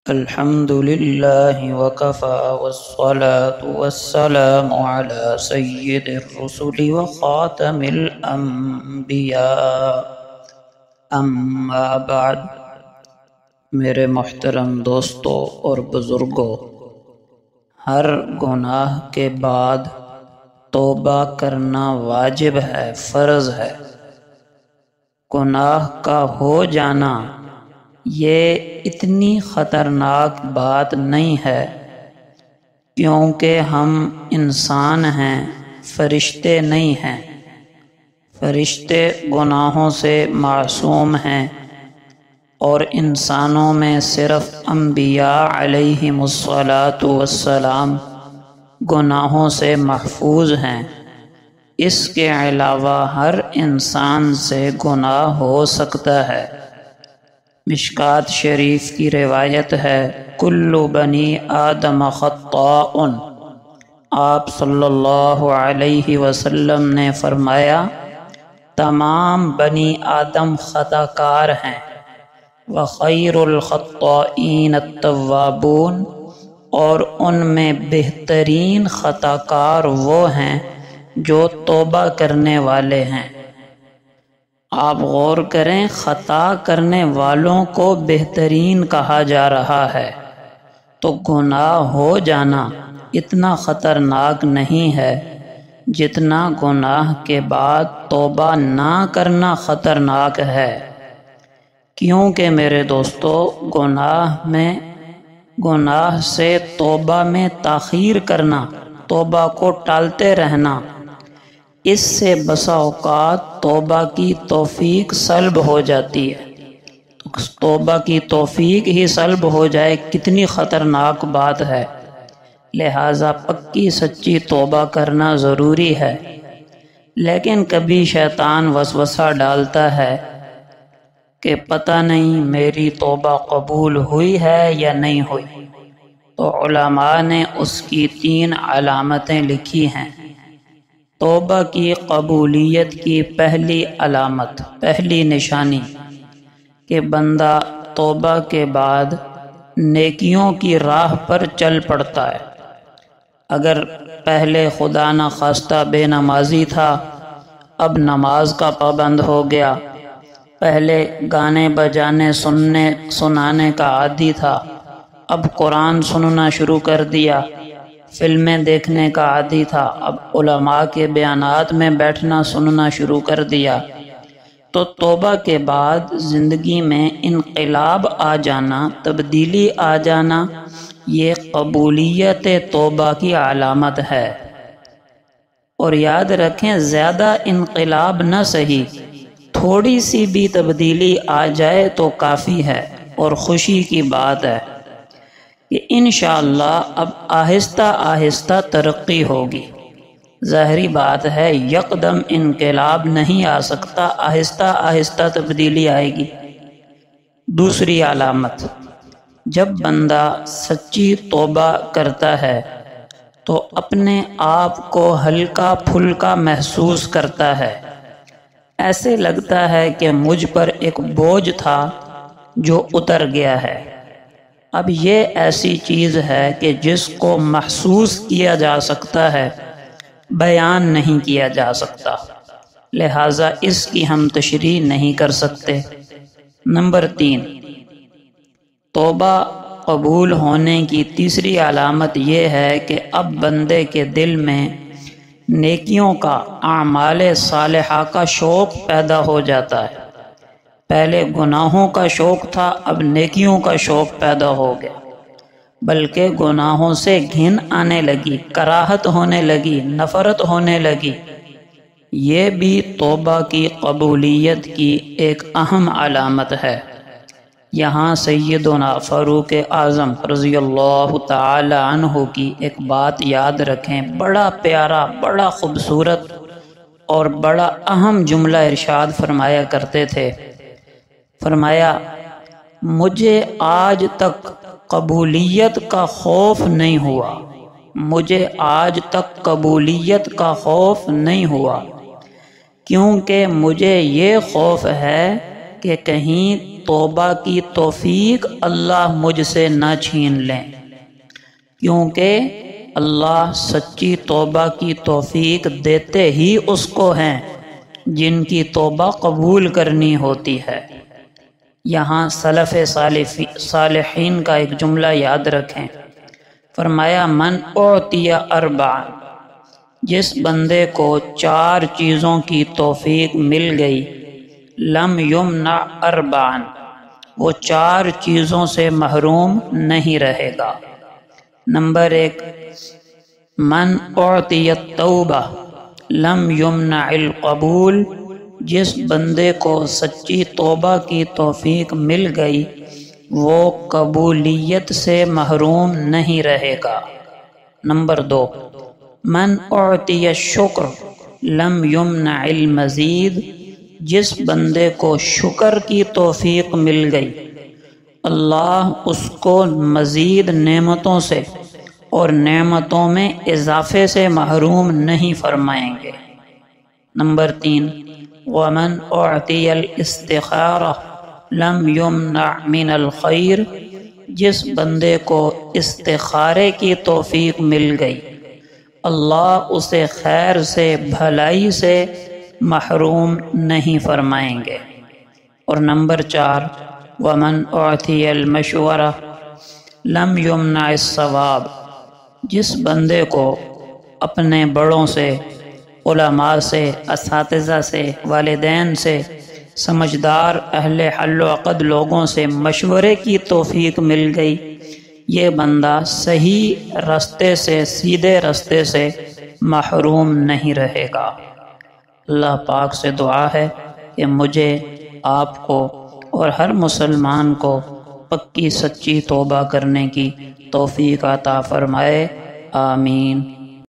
الحمد لله وكفى والصلاة والسلام على سيد الرسل وخاتم الأنبياء اما بعد۔ میرے محترم دوستو اور بزرگوں، ہر گناہ کے بعد توبہ کرنا واجب ہے، فرض ہے۔ گناہ کا ہو جانا یہ اتنی خطرناک بات نہیں ہے، کیونکہ ہم انسان ہیں، فرشتے نہیں ہیں۔ فرشتے گناہوں سے معصوم ہیں اور انسانوں میں صرف انبیاء علیہم الصلاۃ والسلام گناہوں سے محفوظ ہیں۔ اس کے علاوہ ہر انسان سے گناہ ہو سکتا ہے۔ مشکوٰۃ شریف کی روایت ہے، کل بنی آدم خطاء۔ آپ صلی اللہ علیہ وسلم نے فرمایا، تمام بنی آدم خطا کار ہیں، وخیر الخطائین التوابون، اور ان میں بہترین خطا کار وہ ہیں جو توبہ کرنے والے ہیں۔ آپ غور کریں، خطا کرنے والوں کو بہترین کہا جا رہا ہے، تو گناہ ہو جانا اتنا خطرناک نہیں ہے جتنا گناہ کے بعد توبہ نہ کرنا خطرناک ہے۔ کیونکہ میرے دوستو، گناہ سے توبہ میں تاخیر کرنا، توبہ کو ٹالتے رہنا، اس سے بسا اوقات توبہ کی توفیق سلب ہو جاتی ہے۔ توبہ کی توفیق ہی سلب ہو جائے، کتنی خطرناک بات ہے۔ لہٰذا پکی سچی توبہ کرنا ضروری ہے۔ لیکن کبھی شیطان وسوسہ ڈالتا ہے کہ پتہ نہیں میری توبہ قبول ہوئی ہے یا نہیں ہوئی، تو علماء نے اس کی 3 علامتیں لکھی ہیں۔ توبہ کی قبولیت کی پہلی علامت، پہلی نشانی کہ بندہ توبہ کے بعد نیکیوں کی راہ پر چل پڑتا ہے۔ اگر پہلے خدا نخواستہ بے نمازی تھا، اب نماز کا پابند ہو گیا۔ پہلے گانے بجانے سنانے کا عادی تھا، اب قرآن سننا شروع کر دیا۔ فلمیں دیکھنے کا عادی تھا، اب علماء کے بیانات میں بیٹھنا سننا شروع کر دیا۔ تو توبہ کے بعد زندگی میں انقلاب آ جانا، تبدیلی آ جانا، یہ قبولیت توبہ کی علامت ہے۔ اور یاد رکھیں، زیادہ انقلاب نہ صحیح، تھوڑی سی بھی تبدیلی آ جائے تو کافی ہے اور خوشی کی بات ہے کہ انشاءاللہ اب آہستہ آہستہ ترقی ہوگی۔ ظاہری بات ہے، یکدم انقلاب نہیں آ سکتا، آہستہ آہستہ تبدیلی آئے گی۔ دوسری علامت، جب بندہ سچی توبہ کرتا ہے تو اپنے آپ کو ہلکا پھلکا محسوس کرتا ہے۔ ایسے لگتا ہے کہ مجھ پر ایک بوجھ تھا جو اتر گیا ہے۔ اب یہ ایسی چیز ہے کہ جس کو محسوس کیا جا سکتا ہے، بیان نہیں کیا جا سکتا، لہٰذا اس کی ہم تشریح نہیں کر سکتے۔ نمبر 3، توبہ قبول ہونے کی تیسری علامت یہ ہے کہ اب بندے کے دل میں نیکیوں کا، اعمال صالحہ کا شوق پیدا ہو جاتا ہے۔ پہلے گناہوں کا شوق تھا، اب نیکیوں کا شوق پیدا ہو گیا، بلکہ گناہوں سے گھن آنے لگی، کراہت ہونے لگی، نفرت ہونے لگی۔ یہ بھی توبہ کی قبولیت کی ایک اہم علامت ہے۔ یہاں سیدنا فاروق اعظم رضی اللہ تعالی عنہ کی ایک بات یاد رکھیں، بڑا پیارا، بڑا خوبصورت اور بڑا اہم جملہ ارشاد فرمایا کرتے تھے۔ فرمایا، مجھے آج تک قبولیت کا خوف نہیں ہوا، مجھے آج تک قبولیت کا خوف نہیں ہوا، کیونکہ مجھے یہ خوف ہے کہ کہیں توبہ کی توفیق اللہ مجھ سے نہ چھین لیں، کیونکہ اللہ سچی توبہ کی توفیق دیتے ہی اس کو ہیں جن کی توبہ قبول کرنی ہوتی ہے۔ یہاں سلف صالحین کا ایک جملہ یاد رکھیں، فرمایا من اعطی اربعا، جس بندے کو 4 چیزوں کی توفیق مل گئی، لم یمنع اربعا، وہ 4 چیزوں سے محروم نہیں رہے گا۔ نمبر 1، من اعطی التوبہ لم یمنع القبول، جس بندے کو سچی توبہ کی توفیق مل گئی وہ قبولیت سے محروم نہیں رہے گا۔ نمبر 2، من اعطی الشکر لم یمنع المزید، جس بندے کو شکر کی توفیق مل گئی اللہ اس کو مزید نعمتوں سے اور نعمتوں میں اضافے سے محروم نہیں فرمائیں گے۔ نمبر 3، ومن اعطی الاستخارہ لم یمنع من الخیر، جس بندے کو استخارے کی توفیق مل گئی اللہ اسے خیر سے بھلائی سے محروم نہیں فرمائیں گے۔ اور نمبر 4، ومن اعطی المشورہ لم یمنع الثواب، جس بندے کو اپنے بڑوں سے، علماء سے، اساتذہ سے، والدین سے، سمجھدار اہل حل و عقد لوگوں سے مشورے کی توفیق مل گئی، یہ بندہ صحیح راستے سے، سیدھے راستے سے محروم نہیں رہے گا۔ اللہ پاک سے دعا ہے کہ مجھے، آپ کو اور ہر مسلمان کو پکی سچی توبہ کرنے کی توفیق عطا فرمائے، آمین۔